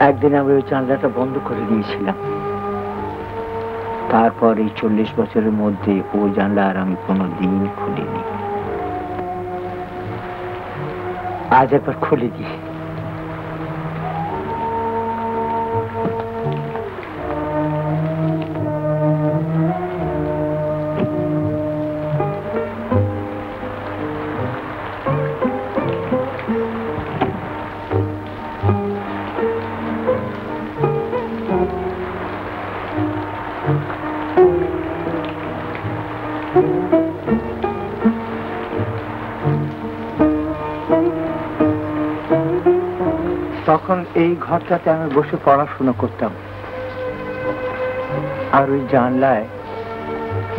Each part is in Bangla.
একদিন আমি ওই জানলাটা বন্ধ করে দিয়েছিলাম। তারপর এই 40 বছরের মধ্যে ওই জানলা আর আমি কোনোদিন খুলিনি। আজ একবার খুলে দিই। তখন এই ঘরটাতে আমি বসে পড়াশোনা করতাম, আর ওই জানলায়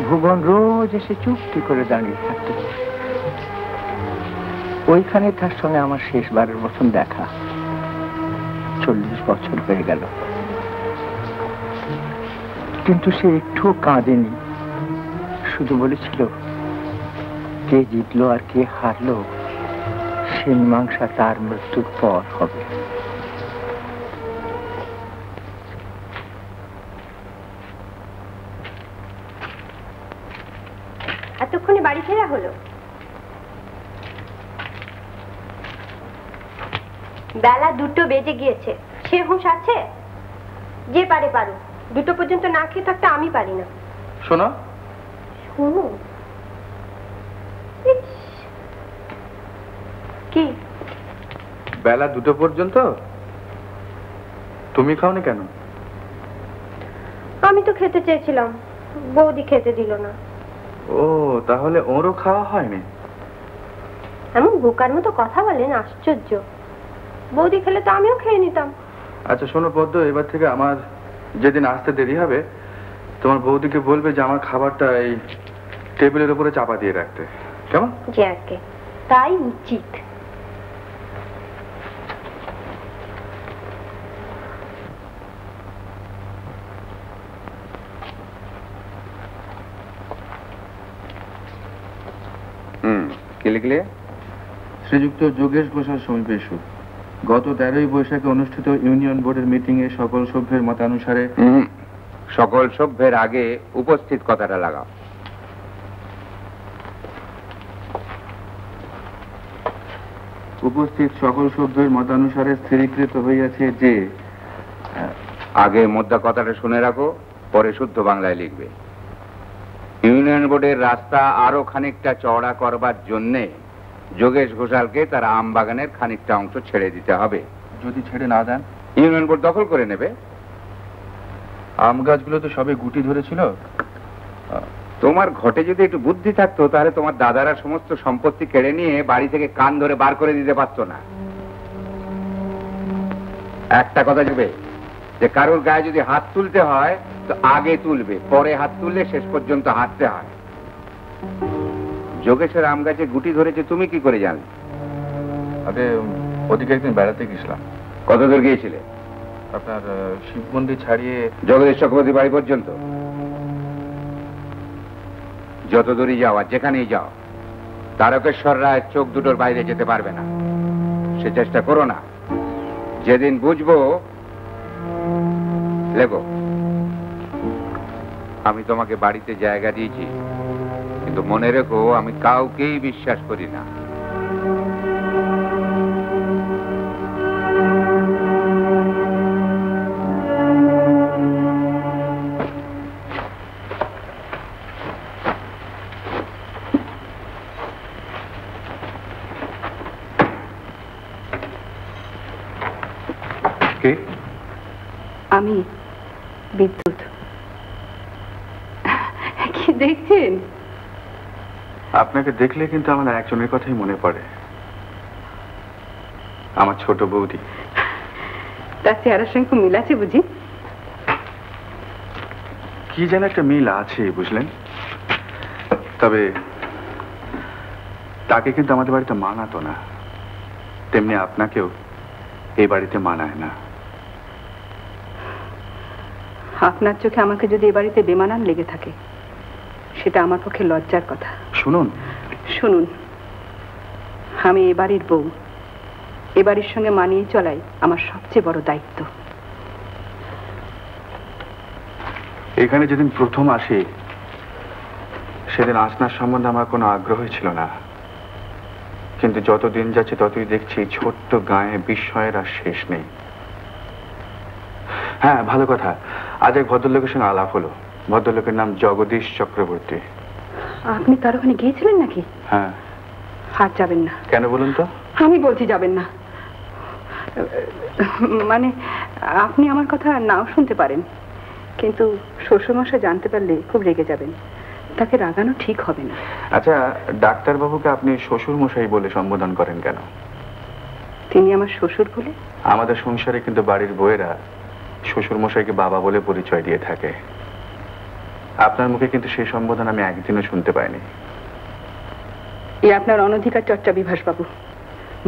ভুবন রোজ এসে চুপটি করে দাঁড়িয়ে থাকত। ওইখানে তার সঙ্গে আমার শেষবারের মতন দেখা। 40 বছর হয়ে গেল, কিন্তু সে একটু কাঁদেনি। শুধু বলেছিল, কে জিতলো আর কে হারলো সে মীমাংসা তার মৃত্যুর পর হবে। এতক্ষণে বাড়ি ফেরা হলো? বেলা 2টো বেজে গিয়েছে, সে হুঁশ আছে? যে পারে পারো, 2টো পর্যন্ত না খেয়ে থাকতে আমি পারি না। শোনো শোনো কি? বেলা 2টো পর্যন্ত তুমি খাওনি কেন? আমি তো খেতে চেয়েছিলাম, বৌদি খেতে দিল না। ও, তাহলে ওরও খাওয়া হয়নি? এমন বোকার মতো কথা বলেন, আশ্চর্য। বৌদি খেলে তো আমিও খেয়ে নিতাম। আচ্ছা শোনো পদ্ম, এবার থেকে আমার যেদিন আসতে দেরি হবে তোমার বৌদিকে বলবে যে আমার খাবারটা এই টেবিলের উপরে চাপা দিয়ে রাখতে, কেমন? জি আগে, তাই উচিত। কি লিখলে? শ্রীযুক্ত যোগেশ ঘোষাল সমীপেশু, গত 13ই বৈশাখে অনুষ্ঠিত ইউনিয়ন বোর্ডের মিটিং এ সকল সভ্যের মতানুসারে। সকল সভ্যের আগে উপস্থিত কথাটা লাগাও। উপস্থিত সকল সভ্যের মতানুসারে স্থিরীকৃত হইয়াছে যে। আগে মোদ্দা কথাটা শুনে রাখো, পরে শুদ্ধ বাংলায় লিখবে। ইউনিয়ন বোর্ডের রাস্তা আরো খানিকটা চওড়া করবার জন্যে যোগেশ ঘোষালকে তার আম বাগানের খানিকটা অংশ ছেড়ে দিতে হবে। যদি ছেড়ে না দেন? ইউনিয়ন বোর্ড দখল করে নেবে। আম গাছগুলো তো সবে গুটি ধরেছিল। তোমার ঘটে যদি একটু বুদ্ধি থাকতো তাহলে তোমার দাদারা সমস্ত সম্পত্তি কেড়ে নিয়ে বাড়ি থেকে কান ধরে বার করে দিতে পারতো না। একটা কথা যাবে যে কারোর গায়ে যদি হাত তুলতে হয় তো আগে তুলবে, পরে হাত তুললে শেষ পর্যন্ত হাঁটতে হয়। যোগেশের আম গাছে গুটি ধরেছে তুমি কি করে জানলে? আগে ওদিকে একদিন বেড়াতে গেছিলাম। কত দূর গিয়েছিলে? আপনার শিব মন্দির ছাড়িয়ে জগদীশ চক্রবর্তী বাড়ি পর্যন্ত। যত দূরই যাও আর যেখানেই যাও তারকেশ্বর রায় চোখ দুটোর বাইরে যেতে পারবে না, সে চেষ্টা করো না। যেদিন বুঝবো লেগো। আমি তোমাকে বাড়িতে জায়গা দিয়েছি, কিন্তু মনে রেখো আমি কাউকেই বিশ্বাস করি না। আমি বিদ্যুৎ। কি দেখছেন? আপনাকে দেখলে কিন্তু আমার একজনের কথাই মনে পড়ে, আমার ছোট বৌদি। তার চেহারার সঙ্গে খুব মিল আছে বুঝি? কি যেন একটা মিল আছে বুঝলেন। তবে তাকে কিন্তু আমাদের বাড়িতে মানাতো না, তেমনি আপনাকেও এই বাড়িতে মানায় না। আপনার চোখে আমাকে যদি এ বাড়িতে বেমানান লেগে থাকে সেটা আমার পক্ষে লজ্জার কথা। শুনুন শুনুন, আমি এ বাড়ির বউ, এ বাড়ির সঙ্গে মানিয়ে চলাই আমার সবচেয়ে বড় দায়িত্ব। এখানে যেদিন প্রথম আসি সেদিন আসনার সম্বন্ধে আমার কোনো আগ্রহই ছিল না, কিন্তু যত দিন যাচ্ছে ততই দেখছি ছোট্ট গায়ে বিস্ময়ের আর শেষ নেই। হ্যাঁ, ভালো কথা, আজ এক ভদ্রলোকের সঙ্গে আলাপ হলো। ভদ্রলোকের নাম জগদীশ চক্রবর্তী। আপনি তার ওখানে গিয়েছিলেন নাকি? হ্যাঁ। আর যাবেন না। কেন বলুন তো? আমি বলছি যাবেন না। মানে আপনি আমার কথা নাও শুনতে পারেন, কিন্তু শ্বশুরমশাই জানতে পারলে খুব রেগে যাবেন। তাকে রাগানো ঠিক হবে না। আচ্ছা, ডাক্তারবাবুকে আপনি শ্বশুর মশাই বলে সম্বোধন করেন কেন? তিনি আমার শ্বশুর বলে? আমাদের সংসারে কিন্তু বাড়ির বউয়েরা শ্বশুর মশাইকে বাবা বলে পরিচয় দিয়ে থাকে। আপনার মুখে কিন্তু সেই সম্বোধন আমি একদিনও শুনতে পাইনি। এ আপনার অনধিকার চর্চা বিভাসবাবু।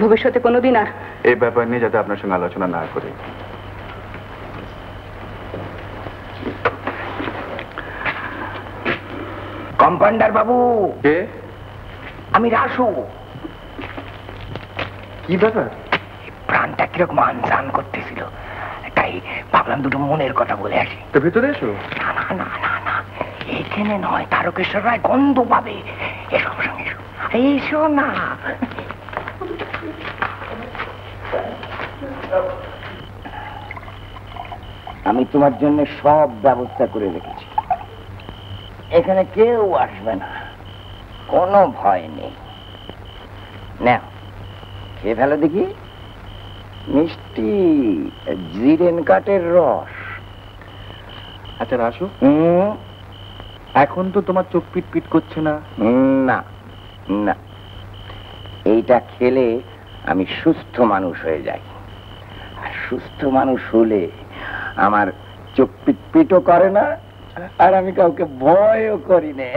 ভবিষ্যতে কোনোদিন আর এই ব্যাপার নিয়ে যাতে আপনার সঙ্গে আলোচনা না করি। কম্পাউন্ডার বাবু। কে? আমি রাসু। কি ব্যাপার? প্রাণটা কিরকম আনজান করতেছিল, তাই ভাবলাম দুটো মনের কথা বলে আসি। তো ভেতরে এসো। না না না না না, এখানে নয়, তারকেশ্বর রায় গন্ধ পাবে। এসো আমার সঙ্গে, এসো। এসো না। আমি তোমার জন্য সব ব্যবস্থা করে রেখেছি। এখানে কেউ আসবে না, কোনো ভয় নেই। নাও, খেয়ে ফেলো দেখি। মিষ্টি জিরেন কাঠের রস। আচ্ছা রাসু, এখন তো তোমার চোখ পিট পিট করছে না? না না, এইটা খেলে আমি সুস্থ মানুষ হয়ে যাই। আর সুস্থ মানুষ হলে আমার চোখ পিট পিটও করে না, আর আমি কাউকে ভয়ও করি না।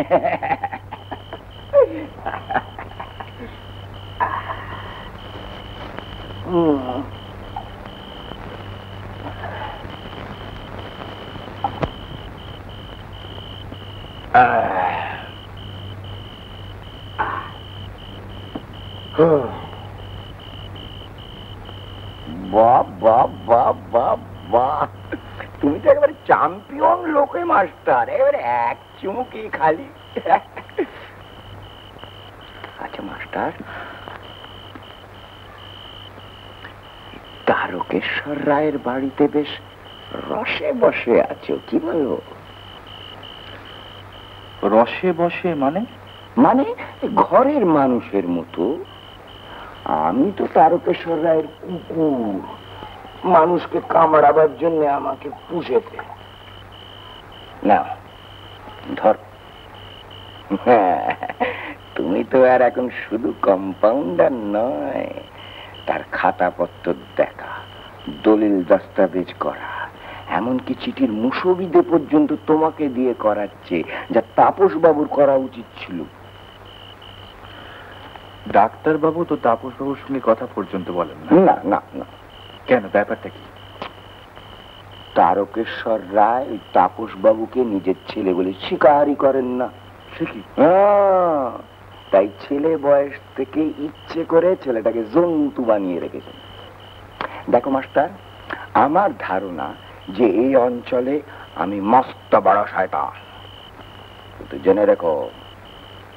তুমি তো একেবারে চ্যাম্পিয়ন লোকে মাস্টার, এবারে এক চুমুকি খালি। আচ্ছা মাস্টার, তারকেশ্বর রায়ের বাড়িতে বেশ রসে বসে আছো, কি বলো? রসে বসে মানে? মানে ঘরের মানুষের মতো। আমি তো তারকেশ্বর রায়ের কুকুর, মানুষকে কামড়াবার জন্য আমাকে পুষেছে। না ধর, তুমি তো আর এখন শুধু কম্পাউন্ডার নয়, তার খাতাপত্র দেখা, দলিল দস্তাবেজ করা, এমনকি চিঠির মুসবিদে পর্যন্ত তোমাকে দিয়ে করাচ্ছে, যা তাপস বাবুর করা উচিত ছিল। ডাক্তার বাবু তো তাপস বাবুর সঙ্গে কথা পর্যন্ত বলেন না? না না না। কেন, ব্যাপারটা কি? তারকেশ্বর রায় তাপস বাবুকে নিজের ছেলে বলে স্বীকারই করেন না। সে কি? তাই ছেলে বয়স থেকে ইচ্ছে করে ছেলেটাকে জন্তু বানিয়ে রেখেছেন। দেখো মাস্টার, আমার ধারণা যে এই অঞ্চলে আমি মস্ত বড় শয়তান। কিন্তু জেনে রেখো,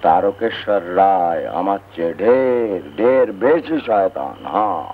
তারকেশ্বর রায় আমার চেয়ে ঢের ঢের বেশি শয়তান। হ্যাঁ।